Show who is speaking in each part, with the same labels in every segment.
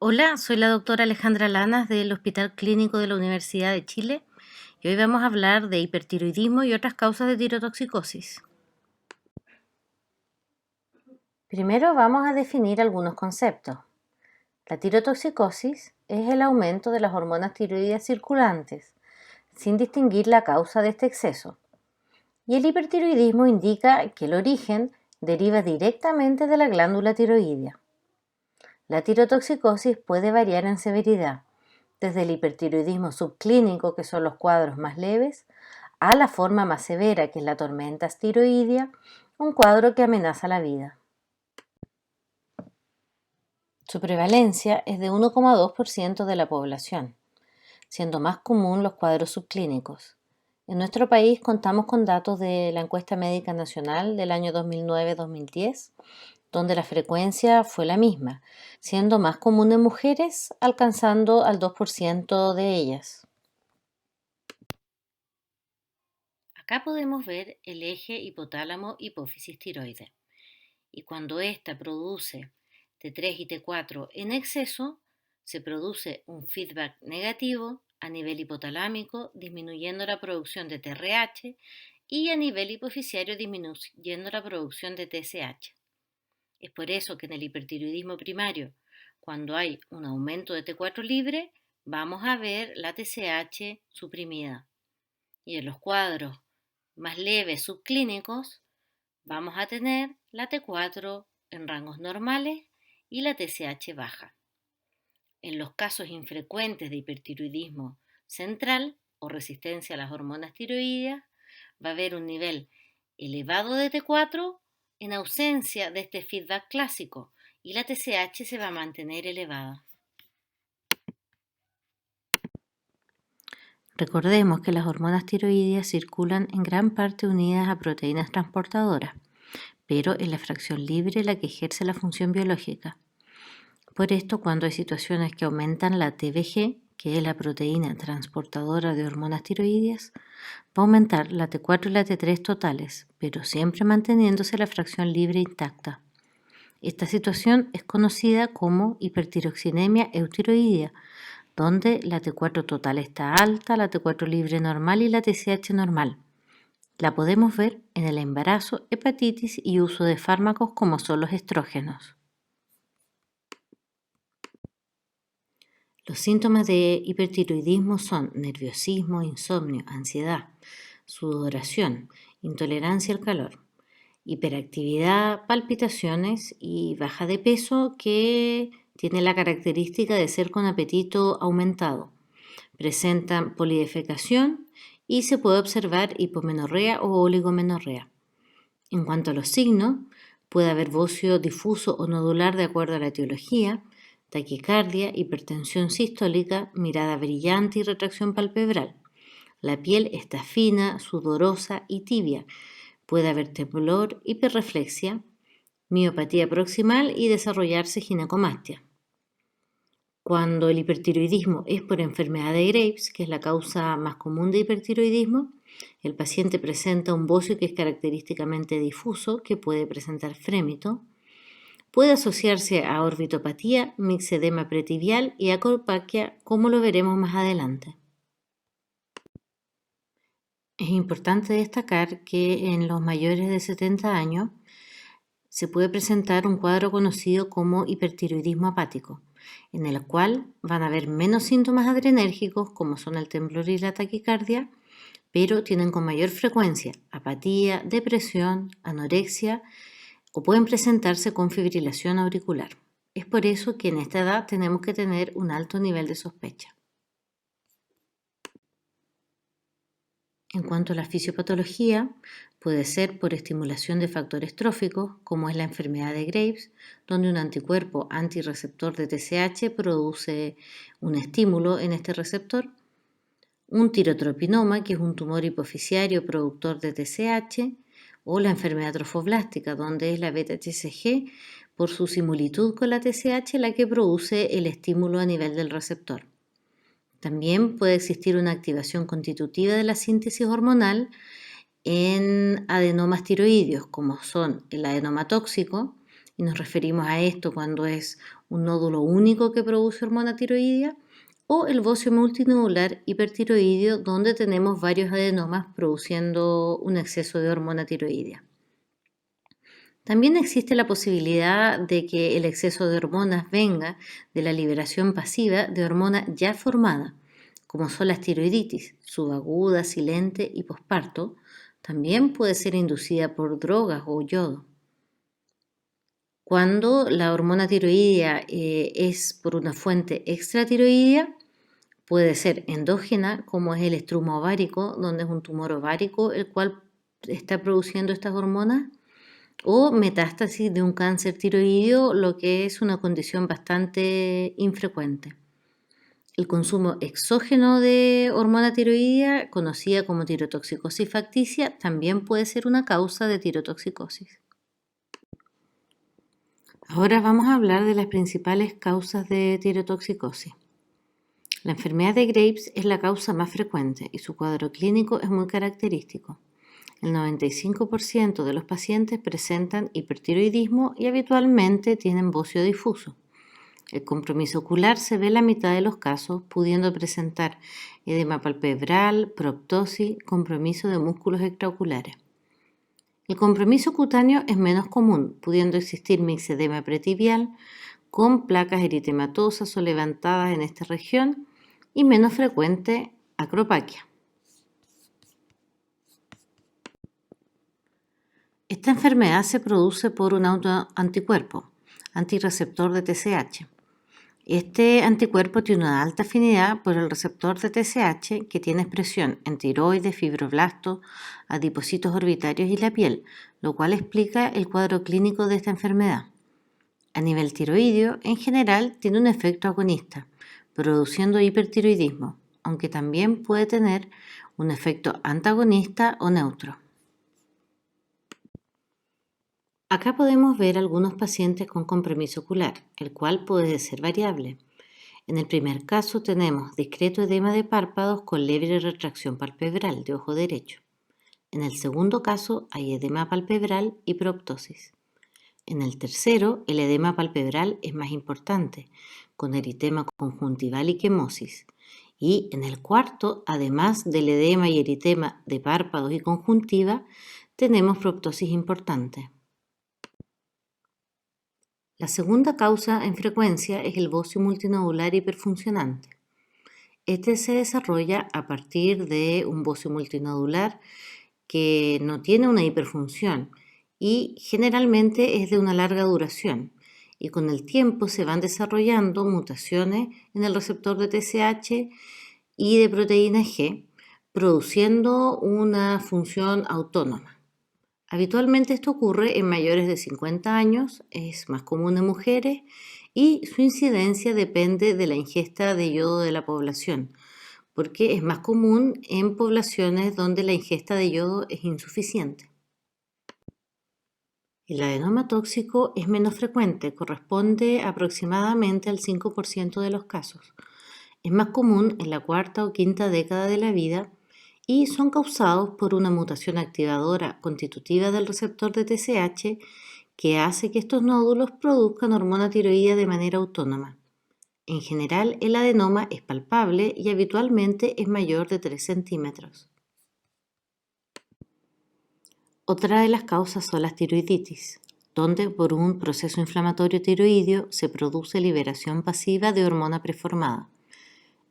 Speaker 1: Hola, soy la doctora Alejandra Lanas del Hospital Clínico de la Universidad de Chile y hoy vamos a hablar de hipertiroidismo y otras causas de tirotoxicosis. Primero vamos a definir algunos conceptos. La tirotoxicosis es el aumento de las hormonas tiroides circulantes, sin distinguir la causa de este exceso. Y el hipertiroidismo indica que el origen deriva directamente de la glándula tiroidea. La tirotoxicosis puede variar en severidad, desde el hipertiroidismo subclínico, que son los cuadros más leves, a la forma más severa, que es la tormenta tiroidea, un cuadro que amenaza la vida. Su prevalencia es de 1,2% de la población, siendo más común los cuadros subclínicos. En nuestro país contamos con datos de la encuesta médica nacional del año 2009-2010, donde la frecuencia fue la misma, siendo más común en mujeres, alcanzando al 2% de ellas. Acá podemos ver el eje hipotálamo-hipófisis tiroides. Y cuando ésta produce T3 y T4 en exceso, se produce un feedback negativo a nivel hipotalámico, disminuyendo la producción de TRH, y a nivel hipofisiario, disminuyendo la producción de TSH. Es por eso que en el hipertiroidismo primario, cuando hay un aumento de T4 libre, vamos a ver la TSH suprimida. Y en los cuadros más leves subclínicos, vamos a tener la T4 en rangos normales y la TSH baja. En los casos infrecuentes de hipertiroidismo central o resistencia a las hormonas tiroideas, va a haber un nivel elevado de T4 en ausencia de este feedback clásico y la TSH se va a mantener elevada. Recordemos que las hormonas tiroideas circulan en gran parte unidas a proteínas transportadoras, pero es la fracción libre la que ejerce la función biológica. Por esto, cuando hay situaciones que aumentan la TBG, que es la proteína transportadora de hormonas tiroideas, va a aumentar la T4 y la T3 totales, pero siempre manteniéndose la fracción libre intacta. Esta situación es conocida como hipertiroxinemia eutiroidea, donde la T4 total está alta, la T4 libre normal y la TSH normal. La podemos ver en el embarazo, hepatitis y uso de fármacos como son los estrógenos. Los síntomas de hipertiroidismo son nerviosismo, insomnio, ansiedad, sudoración, intolerancia al calor, hiperactividad, palpitaciones y baja de peso que tiene la característica de ser con apetito aumentado. Presentan polidefecación y se puede observar hipomenorrea o oligomenorrea. En cuanto a los signos, puede haber bocio difuso o nodular de acuerdo a la etiología, taquicardia, hipertensión sistólica, mirada brillante y retracción palpebral. La piel está fina, sudorosa y tibia. Puede haber temblor, hiperreflexia, miopatía proximal y desarrollarse ginecomastia. Cuando el hipertiroidismo es por enfermedad de Graves, que es la causa más común de hipertiroidismo, el paciente presenta un bocio que es característicamente difuso, que puede presentar frémito. Puede asociarse a orbitopatía, mixedema pretibial y acopaquia, como lo veremos más adelante. Es importante destacar que en los mayores de 70 años se puede presentar un cuadro conocido como hipertiroidismo apático, en el cual van a haber menos síntomas adrenérgicos como son el temblor y la taquicardia, pero tienen con mayor frecuencia apatía, depresión, anorexia o pueden presentarse con fibrilación auricular. Es por eso que en esta edad tenemos que tener un alto nivel de sospecha. En cuanto a la fisiopatología, puede ser por estimulación de factores tróficos, como es la enfermedad de Graves, donde un anticuerpo antirreceptor de TSH produce un estímulo en este receptor, un tirotropinoma, que es un tumor hipofisiario productor de TSH, o la enfermedad trofoblástica, donde es la beta-HCG, por su similitud con la TSH, la que produce el estímulo a nivel del receptor. También puede existir una activación constitutiva de la síntesis hormonal en adenomas tiroideos, como son el adenoma tóxico, y nos referimos a esto cuando es un nódulo único que produce hormona tiroidea, o el bocio multinodular hipertiroideo, donde tenemos varios adenomas produciendo un exceso de hormona tiroidea. También existe la posibilidad de que el exceso de hormonas venga de la liberación pasiva de hormona ya formada, como son las tiroiditis, subaguda, silente y posparto. También puede ser inducida por drogas o yodo. Cuando la hormona tiroidea es por una fuente extratiroidea, puede ser endógena, como es el estruma ovárico, donde es un tumor ovárico el cual está produciendo estas hormonas, o metástasis de un cáncer tiroideo, lo que es una condición bastante infrecuente. El consumo exógeno de hormona tiroidea, conocida como tirotoxicosis facticia, también puede ser una causa de tirotoxicosis. Ahora vamos a hablar de las principales causas de tirotoxicosis. La enfermedad de Graves es la causa más frecuente y su cuadro clínico es muy característico. El 95% de los pacientes presentan hipertiroidismo y habitualmente tienen bocio difuso. El compromiso ocular se ve en la mitad de los casos, pudiendo presentar edema palpebral, proptosis, compromiso de músculos extraoculares. El compromiso cutáneo es menos común, pudiendo existir mixedema pretibial con placas eritematosas o levantadas en esta región y menos frecuente acropaquia. Esta enfermedad se produce por un autoanticuerpo, antirreceptor de TSH. Este anticuerpo tiene una alta afinidad por el receptor de TSH que tiene expresión en tiroides, fibroblastos, adipocitos orbitarios y la piel, lo cual explica el cuadro clínico de esta enfermedad. A nivel tiroideo, en general, tiene un efecto agonista, produciendo hipertiroidismo, aunque también puede tener un efecto antagonista o neutro. Acá podemos ver algunos pacientes con compromiso ocular, el cual puede ser variable. En el primer caso tenemos discreto edema de párpados con leve retracción palpebral de ojo derecho. En el segundo caso hay edema palpebral y proptosis. En el tercero, el edema palpebral es más importante, con eritema conjuntival y quemosis. Y en el cuarto, además del edema y eritema de párpados y conjuntiva, tenemos proptosis importante. La segunda causa en frecuencia es el bocio multinodular hiperfuncionante. Este se desarrolla a partir de un bocio multinodular que no tiene una hiperfunción y generalmente es de una larga duración, y con el tiempo se van desarrollando mutaciones en el receptor de TSH y de proteína G, produciendo una función autónoma. Habitualmente esto ocurre en mayores de 50 años, es más común en mujeres y su incidencia depende de la ingesta de yodo de la población, porque es más común en poblaciones donde la ingesta de yodo es insuficiente. El adenoma tóxico es menos frecuente, corresponde aproximadamente al 5% de los casos. Es más común en la cuarta o quinta década de la vida y son causados por una mutación activadora constitutiva del receptor de TSH que hace que estos nódulos produzcan hormona tiroidea de manera autónoma. En general, el adenoma es palpable y habitualmente es mayor de 3 centímetros. Otra de las causas son las tiroiditis, donde por un proceso inflamatorio tiroideo se produce liberación pasiva de hormona preformada.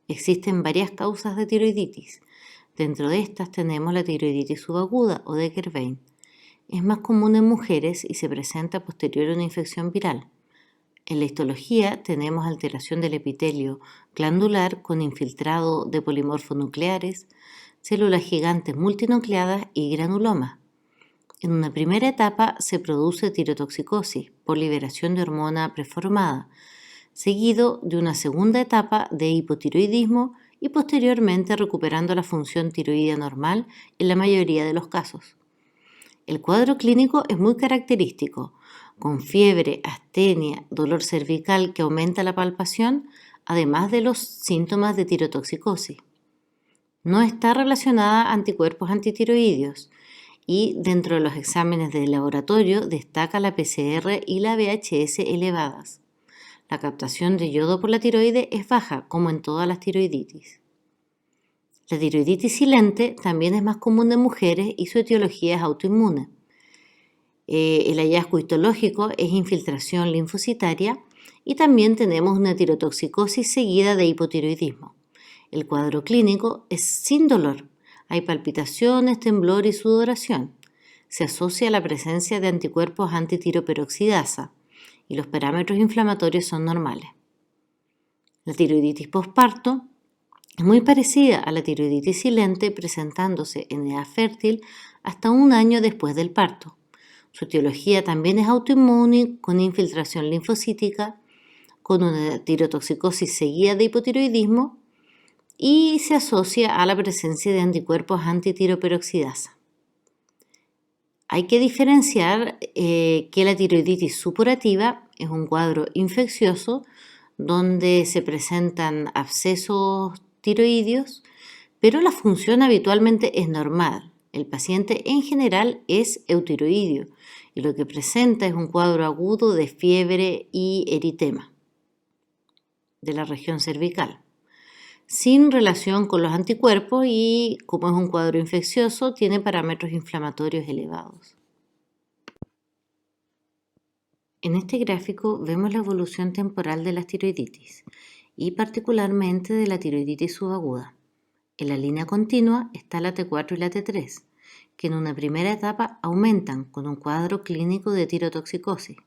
Speaker 1: Existen varias causas de tiroiditis. Dentro de estas tenemos la tiroiditis subaguda o Decker-Vein. Es más común en mujeres y se presenta posterior a una infección viral. En la histología tenemos alteración del epitelio glandular con infiltrado de polimorfonucleares, células gigantes multinucleadas y granulomas. En una primera etapa se produce tirotoxicosis por liberación de hormona preformada, seguido de una segunda etapa de hipotiroidismo y posteriormente recuperando la función tiroidea normal en la mayoría de los casos. El cuadro clínico es muy característico, con fiebre, astenia, dolor cervical que aumenta la palpación, además de los síntomas de tirotoxicosis. No está relacionada a anticuerpos antitiroideos y dentro de los exámenes de laboratorio destaca la PCR y la VHS elevadas. La captación de yodo por la tiroide es baja, como en todas las tiroiditis. La tiroiditis silente también es más común en mujeres y su etiología es autoinmune. El hallazgo histológico es infiltración linfocitaria y también tenemos una tirotoxicosis seguida de hipotiroidismo. El cuadro clínico es sin dolor. Hay palpitaciones, temblor y sudoración. Se asocia a la presencia de anticuerpos antitiroperoxidasa y los parámetros inflamatorios son normales. La tiroiditis posparto es muy parecida a la tiroiditis silente, presentándose en edad fértil hasta un año después del parto. Su etiología también es autoinmune, con infiltración linfocítica, con una tirotoxicosis seguida de hipotiroidismo y se asocia a la presencia de anticuerpos antitiroperoxidasa. Hay que diferenciar que la tiroiditis supurativa es un cuadro infeccioso donde se presentan abscesos tiroideos, pero la función habitualmente es normal. El paciente en general es eutiroideo y lo que presenta es un cuadro agudo de fiebre y eritema de la región cervical, sin relación con los anticuerpos y, como es un cuadro infeccioso, tiene parámetros inflamatorios elevados. En este gráfico vemos la evolución temporal de las tiroiditis y particularmente de la tiroiditis subaguda. En la línea continua está la T4 y la T3, que en una primera etapa aumentan con un cuadro clínico de tirotoxicosis.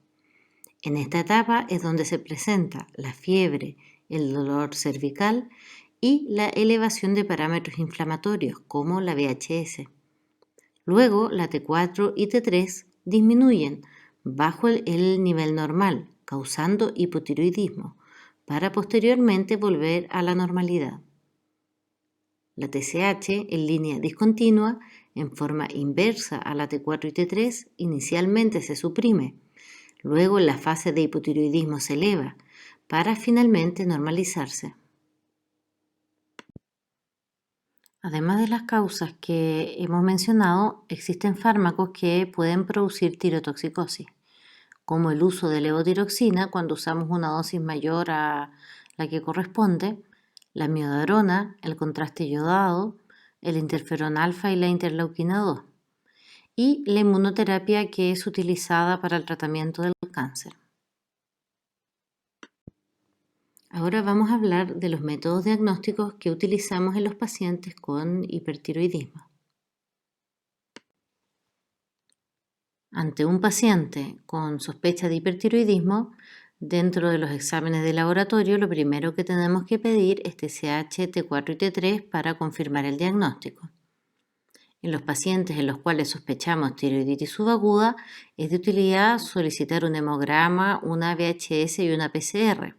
Speaker 1: En esta etapa es donde se presenta la fiebre, el dolor cervical y la elevación de parámetros inflamatorios como la VHS. Luego la T4 y T3 disminuyen bajo el nivel normal, causando hipotiroidismo, para posteriormente volver a la normalidad. La TSH en línea discontinua, en forma inversa a la T4 y T3, inicialmente se suprime. Luego en la fase de hipotiroidismo se eleva, para finalmente normalizarse. Además de las causas que hemos mencionado, existen fármacos que pueden producir tirotoxicosis, como el uso de levotiroxina cuando usamos una dosis mayor a la que corresponde, la miodarona, el contraste yodado, el interferón alfa y la interleuquina 2, y la inmunoterapia que es utilizada para el tratamiento del cáncer. Ahora vamos a hablar de los métodos diagnósticos que utilizamos en los pacientes con hipertiroidismo. Ante un paciente con sospecha de hipertiroidismo, dentro de los exámenes de laboratorio, lo primero que tenemos que pedir es TSH, T4 y T3 para confirmar el diagnóstico. En los pacientes en los cuales sospechamos tiroiditis subaguda, es de utilidad solicitar un hemograma, una VHS y una PCR.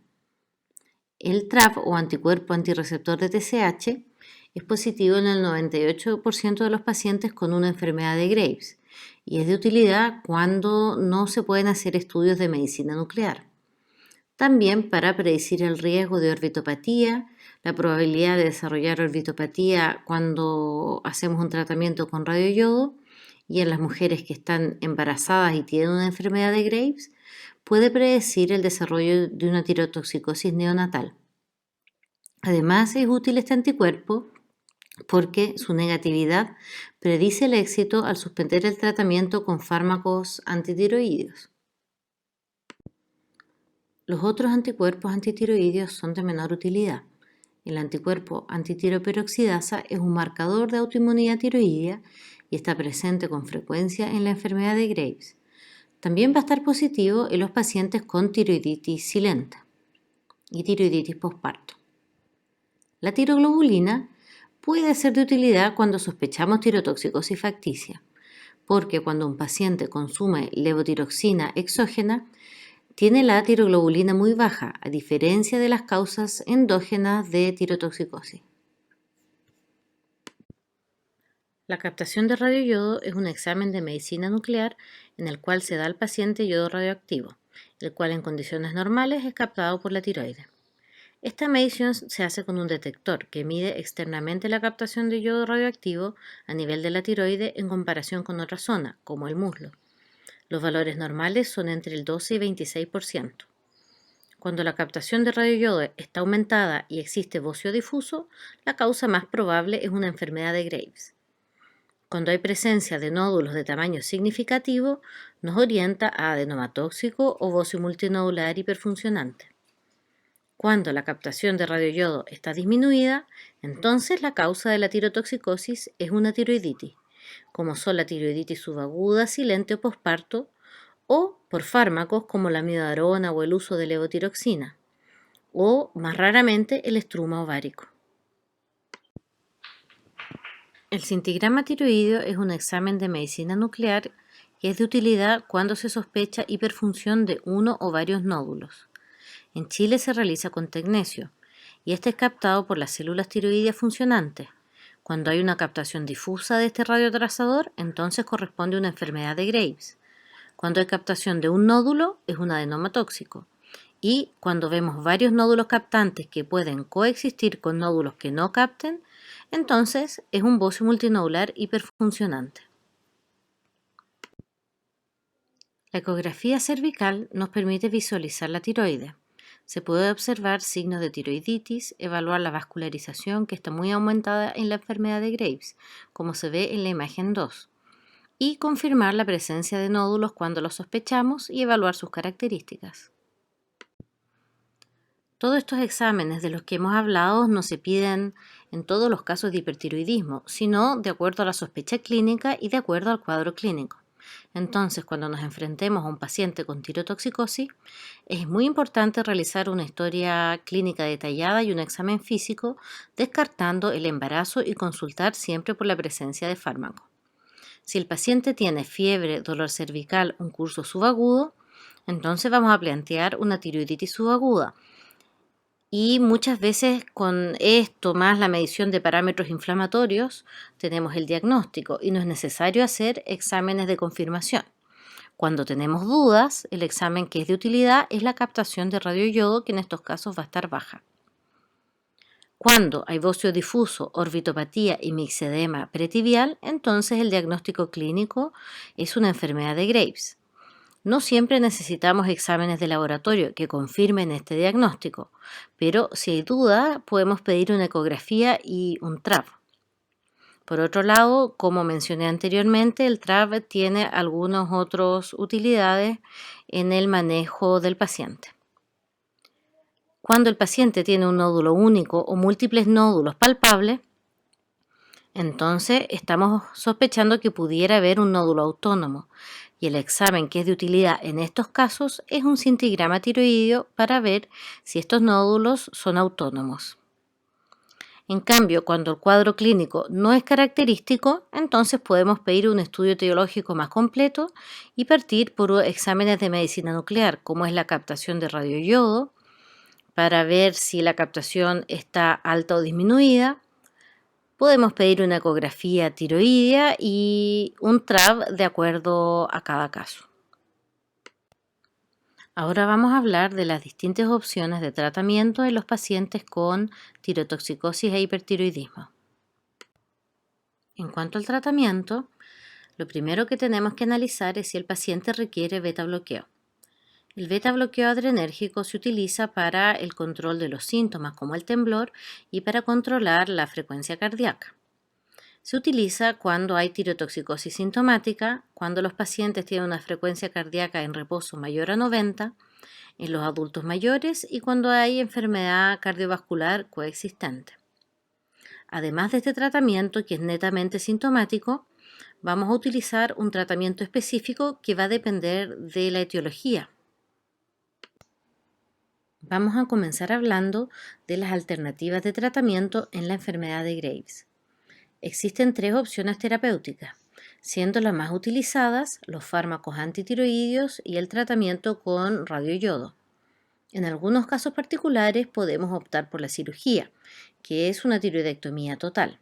Speaker 1: El TRAP o anticuerpo antirreceptor de TSH es positivo en el 98% de los pacientes con una enfermedad de Graves y es de utilidad cuando no se pueden hacer estudios de medicina nuclear. También para predecir el riesgo de orbitopatía, la probabilidad de desarrollar orbitopatía cuando hacemos un tratamiento con radioyodo y en las mujeres que están embarazadas y tienen una enfermedad de Graves, puede predecir el desarrollo de una tirotoxicosis neonatal. Además, es útil este anticuerpo porque su negatividad predice el éxito al suspender el tratamiento con fármacos antitiroideos. Los otros anticuerpos antitiroideos son de menor utilidad. El anticuerpo antitiroperoxidasa es un marcador de autoinmunidad tiroidea y está presente con frecuencia en la enfermedad de Graves. También va a estar positivo en los pacientes con tiroiditis silenta y tiroiditis posparto. La tiroglobulina puede ser de utilidad cuando sospechamos tirotoxicosis facticia, porque cuando un paciente consume levotiroxina exógena, tiene la tiroglobulina muy baja, a diferencia de las causas endógenas de tirotoxicosis. La captación de radioyodo es un examen de medicina nuclear en el cual se da al paciente yodo radioactivo, el cual en condiciones normales es captado por la tiroides. Esta medición se hace con un detector que mide externamente la captación de yodo radioactivo a nivel de la tiroide en comparación con otra zona, como el muslo. Los valores normales son entre el 12 y 26%. Cuando la captación de radioyodo está aumentada y existe bocio difuso, la causa más probable es una enfermedad de Graves. Cuando hay presencia de nódulos de tamaño significativo, nos orienta a adenoma tóxico o bocio multinodular hiperfuncionante. Cuando la captación de radioyodo está disminuida, entonces la causa de la tirotoxicosis es una tiroiditis, como son la tiroiditis subaguda, silente o posparto, o por fármacos como la amiodarona o el uso de levotiroxina, o más raramente el estruma ovárico. El cintigrama tiroideo es un examen de medicina nuclear que es de utilidad cuando se sospecha hiperfunción de uno o varios nódulos. En Chile se realiza con tecnesio y este es captado por las células tiroideas funcionantes. Cuando hay una captación difusa de este radiotrazador, entonces corresponde a una enfermedad de Graves. Cuando hay captación de un nódulo, es un adenoma tóxico. Y cuando vemos varios nódulos captantes que pueden coexistir con nódulos que no capten, entonces es un bocio multinodular hiperfuncionante. La ecografía cervical nos permite visualizar la tiroide. Se puede observar signos de tiroiditis, evaluar la vascularización que está muy aumentada en la enfermedad de Graves, como se ve en la imagen 2, y confirmar la presencia de nódulos cuando los sospechamos y evaluar sus características. Todos estos exámenes de los que hemos hablado no se piden en todos los casos de hipertiroidismo, sino de acuerdo a la sospecha clínica y de acuerdo al cuadro clínico. Entonces, cuando nos enfrentemos a un paciente con tirotoxicosis, es muy importante realizar una historia clínica detallada y un examen físico, descartando el embarazo y consultar siempre por la presencia de fármaco. Si el paciente tiene fiebre, dolor cervical, un curso subagudo, entonces vamos a plantear una tiroiditis subaguda. Y muchas veces con esto más la medición de parámetros inflamatorios tenemos el diagnóstico y no es necesario hacer exámenes de confirmación. Cuando tenemos dudas, el examen que es de utilidad es la captación de radioyodo, que en estos casos va a estar baja. Cuando hay bocio difuso, orbitopatía y mixedema pretibial, entonces el diagnóstico clínico es una enfermedad de Graves. No siempre necesitamos exámenes de laboratorio que confirmen este diagnóstico, pero si hay duda podemos pedir una ecografía y un TRAB. Por otro lado, como mencioné anteriormente, el TRAB tiene algunas otras utilidades en el manejo del paciente. Cuando el paciente tiene un nódulo único o múltiples nódulos palpables, entonces estamos sospechando que pudiera haber un nódulo autónomo y el examen que es de utilidad en estos casos es un cintigrama tiroideo para ver si estos nódulos son autónomos. En cambio, cuando el cuadro clínico no es característico, entonces podemos pedir un estudio etiológico más completo y partir por exámenes de medicina nuclear, como es la captación de radioyodo, para ver si la captación está alta o disminuida. Podemos pedir una ecografía tiroidea y un TRAB de acuerdo a cada caso. Ahora vamos a hablar de las distintas opciones de tratamiento en los pacientes con tirotoxicosis e hipertiroidismo. En cuanto al tratamiento, lo primero que tenemos que analizar es si el paciente requiere beta bloqueo. El beta bloqueo adrenérgico se utiliza para el control de los síntomas como el temblor y para controlar la frecuencia cardíaca. Se utiliza cuando hay tirotoxicosis sintomática, cuando los pacientes tienen una frecuencia cardíaca en reposo mayor a 90, en los adultos mayores y cuando hay enfermedad cardiovascular coexistente. Además de este tratamiento, que es netamente sintomático, vamos a utilizar un tratamiento específico que va a depender de la etiología. Vamos a comenzar hablando de las alternativas de tratamiento en la enfermedad de Graves. Existen 3 opciones terapéuticas, siendo las más utilizadas los fármacos antitiroideos y el tratamiento con radioyodo. En algunos casos particulares podemos optar por la cirugía, que es una tiroidectomía total.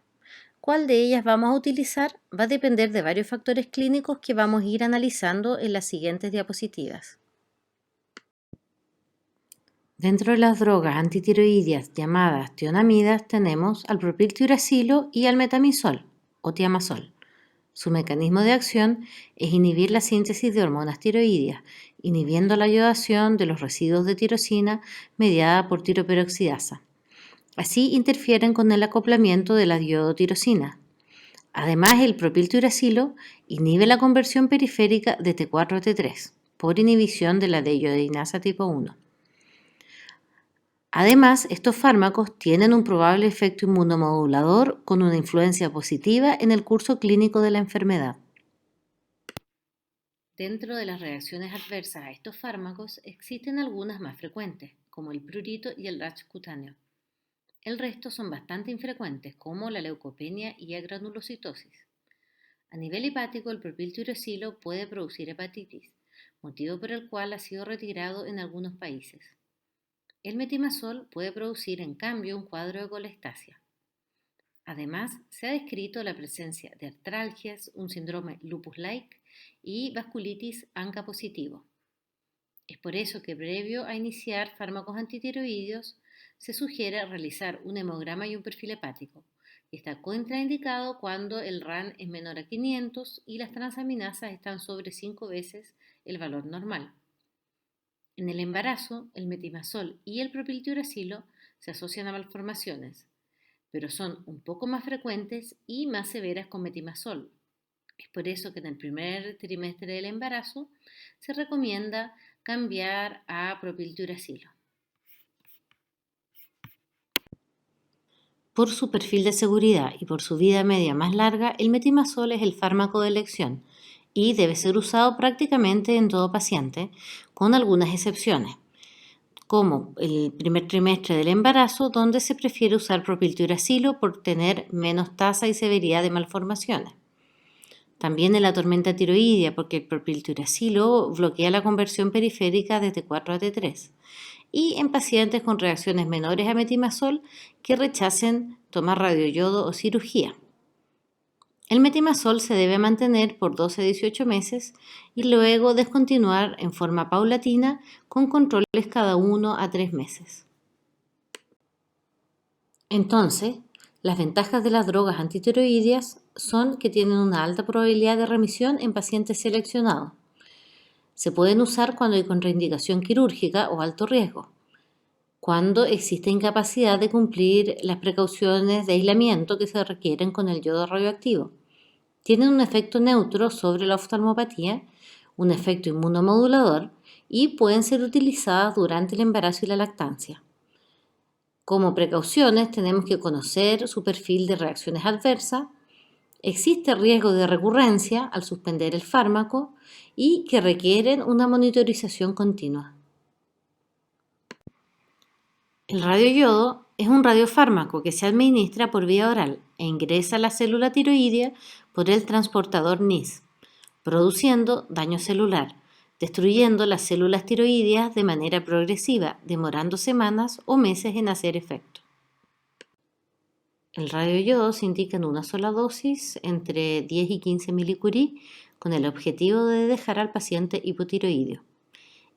Speaker 1: ¿Cuál de ellas vamos a utilizar? Va a depender de varios factores clínicos que vamos a ir analizando en las siguientes diapositivas. Dentro de las drogas antitiroideas llamadas tionamidas tenemos al propiltiuracilo y al metamizol o tiamazol. Su mecanismo de acción es inhibir la síntesis de hormonas tiroideas, inhibiendo la iodación de los residuos de tirosina mediada por tiroperoxidasa. Así interfieren con el acoplamiento de la iodotirosina. Además, el propiltiuracilo inhibe la conversión periférica de T4 a T3 por inhibición de la deiodinasa tipo 1. Además, estos fármacos tienen un probable efecto inmunomodulador con una influencia positiva en el curso clínico de la enfermedad. Dentro de las reacciones adversas a estos fármacos existen algunas más frecuentes, como el prurito y el rash cutáneo. El resto son bastante infrecuentes, como la leucopenia y la granulocitosis. A nivel hepático, el propiltiuracilo puede producir hepatitis, motivo por el cual ha sido retirado en algunos países. El metimazol puede producir, en cambio, un cuadro de colestasia. Además, se ha descrito la presencia de artralgias, un síndrome lupus-like y vasculitis ANCA positivo. Es por eso que previo a iniciar fármacos antitiroideos se sugiere realizar un hemograma y un perfil hepático. Está contraindicado cuando el RAN es menor a 500 y las transaminasas están sobre 5 veces el valor normal. En el embarazo, el metimazol y el propiltiuracilo se asocian a malformaciones, pero son un poco más frecuentes y más severas con metimazol. Es por eso que en el primer trimestre del embarazo se recomienda cambiar a propiltiuracilo. Por su perfil de seguridad y por su vida media más larga, el metimazol es el fármaco de elección y debe ser usado prácticamente en todo paciente, con algunas excepciones, como el primer trimestre del embarazo, donde se prefiere usar propiltiuracilo por tener menos tasa y severidad de malformaciones. También en la tormenta tiroidea, porque el propiltiuracilo bloquea la conversión periférica de T4 a T3. Y en pacientes con reacciones menores a metimazol que rechacen tomar radioyodo o cirugía. El metimazol se debe mantener por 12 a 18 meses y luego descontinuar en forma paulatina con controles cada 1 a 3 meses. Entonces, las ventajas de las drogas antitiroideas son que tienen una alta probabilidad de remisión en pacientes seleccionados. Se pueden usar cuando hay contraindicación quirúrgica o alto riesgo, cuando existe incapacidad de cumplir las precauciones de aislamiento que se requieren con el yodo radioactivo. Tienen un efecto neutro sobre la oftalmopatía, un efecto inmunomodulador y pueden ser utilizadas durante el embarazo y la lactancia. Como precauciones tenemos que conocer su perfil de reacciones adversas, existe riesgo de recurrencia al suspender el fármaco y que requieren una monitorización continua. El radioyodo es un radiofármaco que se administra por vía oral e ingresa a la célula tiroidea por el transportador NIS, produciendo daño celular, destruyendo las células tiroideas de manera progresiva, demorando semanas o meses en hacer efecto. El radioyodo se indica en una sola dosis entre 10 y 15 milicurie con el objetivo de dejar al paciente hipotiroideo.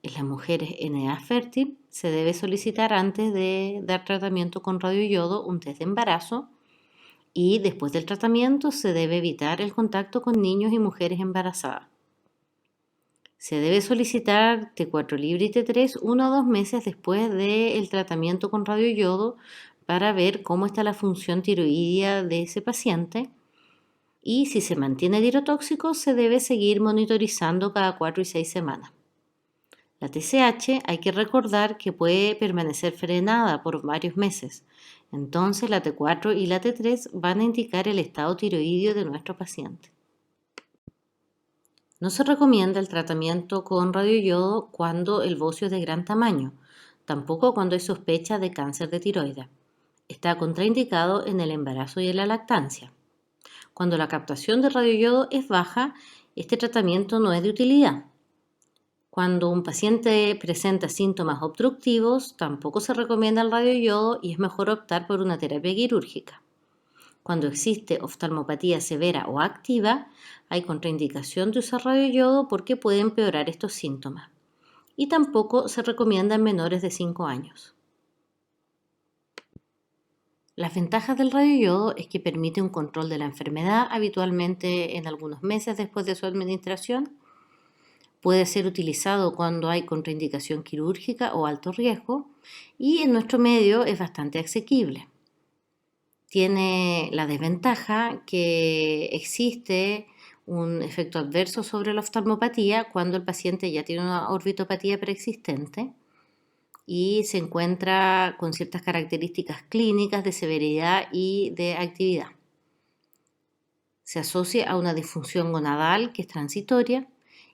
Speaker 1: En las mujeres en edad fértil se debe solicitar antes de dar tratamiento con radioyodo un test de embarazo y después del tratamiento se debe evitar el contacto con niños y mujeres embarazadas. Se debe solicitar T4 libre y T3 1 o 2 meses después del tratamiento con radioyodo para ver cómo está la función tiroidea de ese paciente y si se mantiene tirotóxico se debe seguir monitorizando cada 4 y 6 semanas. La TSH hay que recordar que puede permanecer frenada por varios meses, entonces la T4 y la T3 van a indicar el estado tiroideo de nuestro paciente. No se recomienda el tratamiento con radioyodo cuando el bocio es de gran tamaño, tampoco cuando hay sospecha de cáncer de tiroides. Está contraindicado en el embarazo y en la lactancia. Cuando la captación de radioyodo es baja, este tratamiento no es de utilidad. Cuando un paciente presenta síntomas obstructivos, tampoco se recomienda el radioyodo y es mejor optar por una terapia quirúrgica. Cuando existe oftalmopatía severa o activa, hay contraindicación de usar radioyodo porque puede empeorar estos síntomas. y tampoco se recomienda en menores de 5 años. Las ventajas del radioyodo es que permite un control de la enfermedad habitualmente en algunos meses después de su administración. Puede ser utilizado cuando hay contraindicación quirúrgica o alto riesgo y en nuestro medio es bastante asequible. Tiene la desventaja que existe un efecto adverso sobre la oftalmopatía cuando el paciente ya tiene una orbitopatía preexistente y se encuentra con ciertas características clínicas de severidad y de actividad. Se asocia a una disfunción gonadal que es transitoria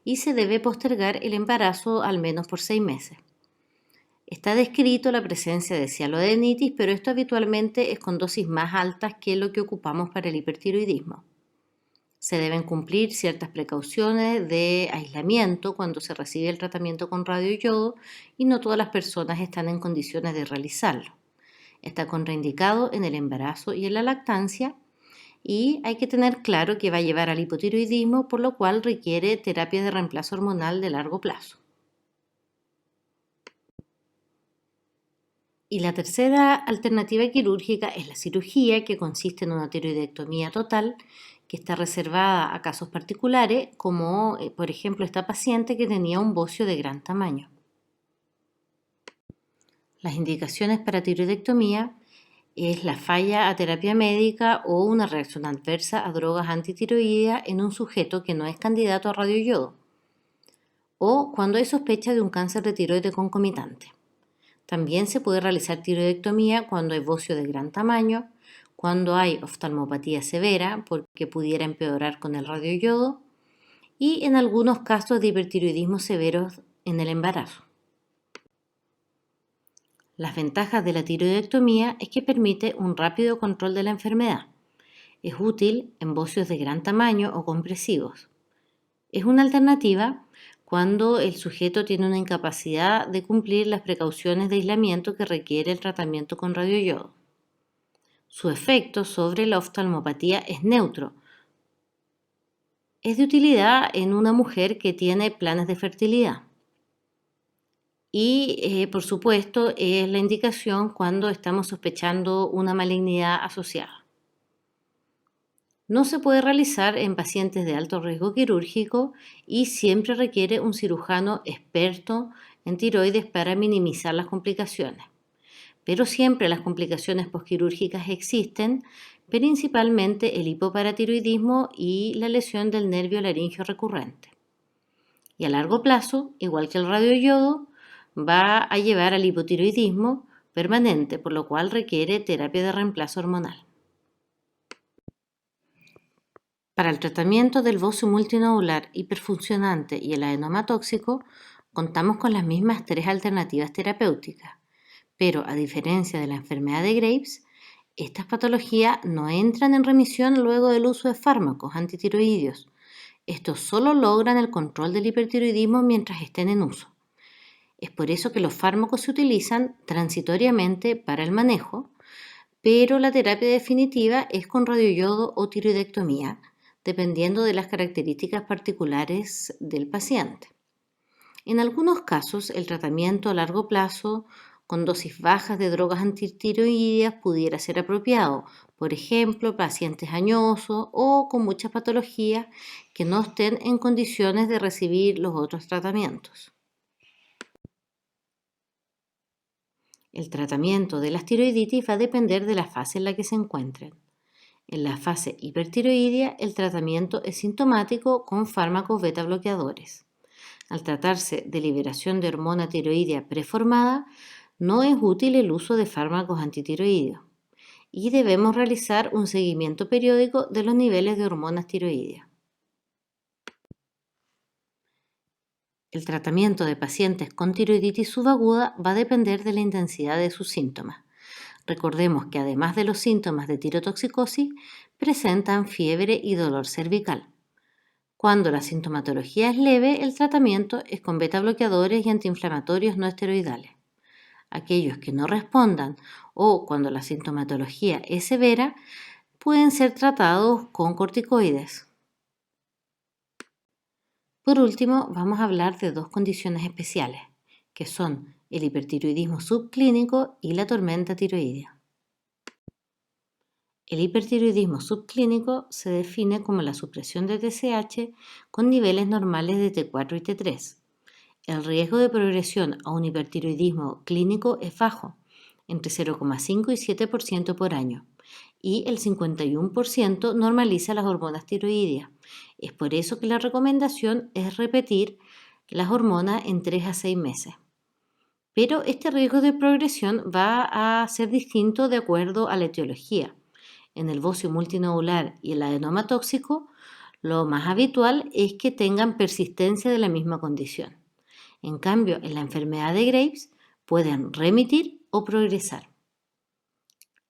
Speaker 1: y se debe postergar el embarazo al menos por 6 meses. Está descrito la presencia de cialodenitis, pero esto habitualmente es con dosis más altas que lo que ocupamos para el hipertiroidismo. Se deben cumplir ciertas precauciones de aislamiento cuando se recibe el tratamiento con radioyodo y no todas las personas están en condiciones de realizarlo. Está contraindicado en el embarazo y en la lactancia y hay que tener claro que va a llevar al hipotiroidismo, por lo cual requiere terapia de reemplazo hormonal de largo plazo. Y la tercera alternativa quirúrgica es la cirugía, que consiste en una tiroidectomía total, que está reservada a casos particulares, como por ejemplo esta paciente que tenía un bocio de gran tamaño. Las indicaciones para tiroidectomía es la falla a terapia médica o una reacción adversa a drogas antitiroideas en un sujeto que no es candidato a radioyodo, o cuando hay sospecha de un cáncer de tiroides concomitante. También se puede realizar tiroidectomía cuando hay bocio de gran tamaño, cuando hay oftalmopatía severa, porque pudiera empeorar con el radioyodo, y en algunos casos de hipertiroidismo severos en el embarazo. Las ventajas de la tiroidectomía es que permite un rápido control de la enfermedad. Es útil en bocios de gran tamaño o compresivos. Es una alternativa cuando el sujeto tiene una incapacidad de cumplir las precauciones de aislamiento que requiere el tratamiento con radioyodo. Su efecto sobre la oftalmopatía es neutro. Es de utilidad en una mujer que tiene planes de fertilidad. Y, por supuesto, es la indicación cuando estamos sospechando una malignidad asociada. No se puede realizar en pacientes de alto riesgo quirúrgico y siempre requiere un cirujano experto en tiroides para minimizar las complicaciones. Pero siempre las complicaciones posquirúrgicas existen, principalmente el hipoparatiroidismo y la lesión del nervio laringio recurrente. Y a largo plazo, igual que el radioyodo, va a llevar al hipotiroidismo permanente, por lo cual requiere terapia de reemplazo hormonal. Para el tratamiento del bocio multinodular hiperfuncionante y el adenoma tóxico, contamos con las mismas 3 alternativas terapéuticas, pero a diferencia de la enfermedad de Graves, estas patologías no entran en remisión luego del uso de fármacos antitiroideos. Estos solo logran el control del hipertiroidismo mientras estén en uso. Es por eso que los fármacos se utilizan transitoriamente para el manejo, pero la terapia definitiva es con radioyodo o tiroidectomía, dependiendo de las características particulares del paciente. En algunos casos, el tratamiento a largo plazo con dosis bajas de drogas antitiroideas pudiera ser apropiado, por ejemplo, pacientes añosos o con muchas patologías que no estén en condiciones de recibir los otros tratamientos. El tratamiento de las tiroiditis va a depender de la fase en la que se encuentren. En la fase hipertiroidea, el tratamiento es sintomático con fármacos beta bloqueadores. Al tratarse de liberación de hormona tiroidea preformada, no es útil el uso de fármacos antitiroideos y debemos realizar un seguimiento periódico de los niveles de hormonas tiroideas. El tratamiento de pacientes con tiroiditis subaguda va a depender de la intensidad de sus síntomas. Recordemos que además de los síntomas de tirotoxicosis, presentan fiebre y dolor cervical. Cuando la sintomatología es leve, el tratamiento es con beta bloqueadores y antiinflamatorios no esteroidales. Aquellos que no respondan o cuando la sintomatología es severa, pueden ser tratados con corticoides. Por último, vamos a hablar de 2 condiciones especiales, que son el hipertiroidismo subclínico y la tormenta tiroidea. El hipertiroidismo subclínico se define como la supresión de TSH con niveles normales de T4 y T3. El riesgo de progresión a un hipertiroidismo clínico es bajo, entre 0,5 y 7% por año, y el 51% normaliza las hormonas tiroideas. Es por eso que la recomendación es repetir las hormonas en 3 a 6 meses. Pero este riesgo de progresión va a ser distinto de acuerdo a la etiología. En el bocio multinodular y el adenoma tóxico, lo más habitual es que tengan persistencia de la misma condición. En cambio, en la enfermedad de Graves pueden remitir o progresar.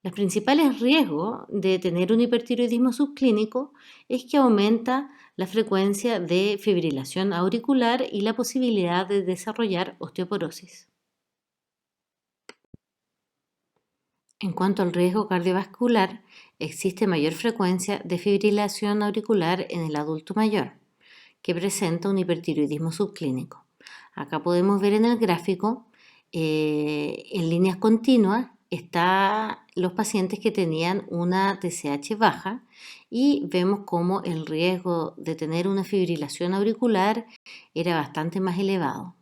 Speaker 1: Los principales riesgos de tener un hipertiroidismo subclínico es que aumenta la frecuencia de fibrilación auricular y la posibilidad de desarrollar osteoporosis. En cuanto al riesgo cardiovascular, existe mayor frecuencia de fibrilación auricular en el adulto mayor, que presenta un hipertiroidismo subclínico. Acá podemos ver en el gráfico, en líneas continuas, están los pacientes que tenían una TSH baja y vemos cómo el riesgo de tener una fibrilación auricular era bastante más elevado.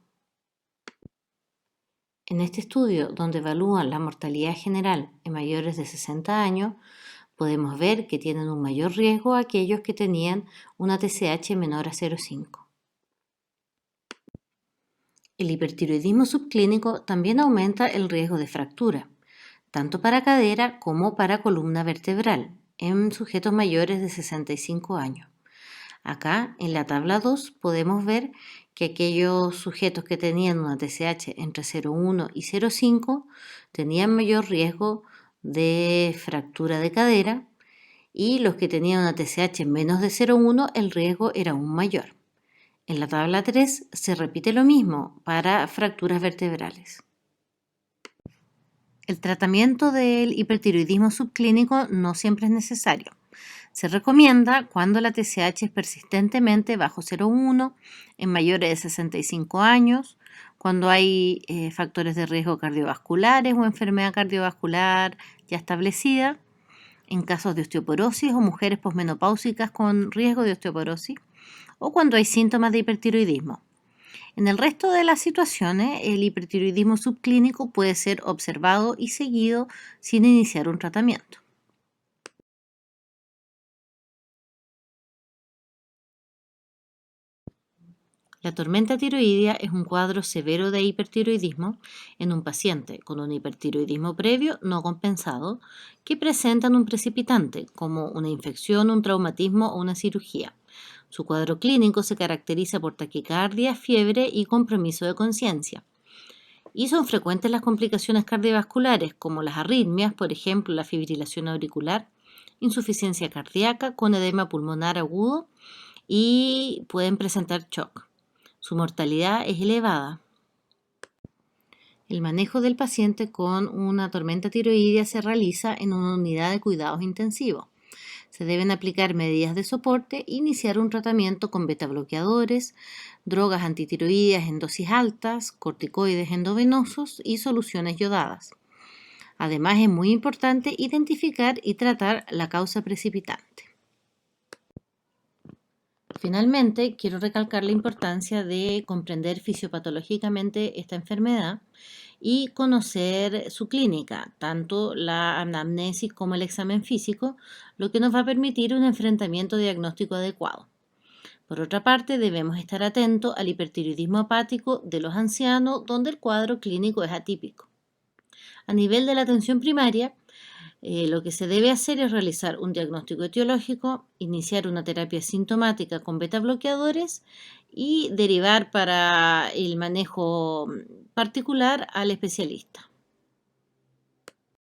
Speaker 1: En este estudio, donde evalúan la mortalidad general en mayores de 60 años, podemos ver que tienen un mayor riesgo aquellos que tenían una TSH menor a 0,5. El hipertiroidismo subclínico también aumenta el riesgo de fractura, tanto para cadera como para columna vertebral, en sujetos mayores de 65 años. Acá, en la tabla 2, podemos ver que aquellos sujetos que tenían una TSH entre 0,1 y 0,5 tenían mayor riesgo de fractura de cadera y los que tenían una TSH menos de 0,1 el riesgo era aún mayor. En la tabla 3 se repite lo mismo para fracturas vertebrales. El tratamiento del hipertiroidismo subclínico no siempre es necesario. Se recomienda cuando la TSH es persistentemente bajo 0,1 en mayores de 65 años, cuando hay factores de riesgo cardiovasculares o enfermedad cardiovascular ya establecida, en casos de osteoporosis o mujeres posmenopáusicas con riesgo de osteoporosis, o cuando hay síntomas de hipertiroidismo. En el resto de las situaciones, el hipertiroidismo subclínico puede ser observado y seguido sin iniciar un tratamiento. La tormenta tiroidea es un cuadro severo de hipertiroidismo en un paciente con un hipertiroidismo previo no compensado que presentan un precipitante como una infección, un traumatismo o una cirugía. Su cuadro clínico se caracteriza por taquicardia, fiebre y compromiso de conciencia. Y son frecuentes las complicaciones cardiovasculares como las arritmias, por ejemplo la fibrilación auricular, insuficiencia cardíaca con edema pulmonar agudo y pueden presentar shock. Su mortalidad es elevada. El manejo del paciente con una tormenta tiroidea se realiza en una unidad de cuidados intensivos. Se deben aplicar medidas de soporte e iniciar un tratamiento con betabloqueadores, drogas antitiroideas en dosis altas, corticoides endovenosos y soluciones yodadas. Además, es muy importante identificar y tratar la causa precipitante. Finalmente, quiero recalcar la importancia de comprender fisiopatológicamente esta enfermedad y conocer su clínica, tanto la anamnesis como el examen físico, lo que nos va a permitir un enfrentamiento diagnóstico adecuado. Por otra parte, debemos estar atentos al hipertiroidismo hepático de los ancianos, donde el cuadro clínico es atípico. A nivel de la atención primaria, lo que se debe hacer es realizar un diagnóstico etiológico, iniciar una terapia sintomática con betabloqueadores y derivar para el manejo particular al especialista.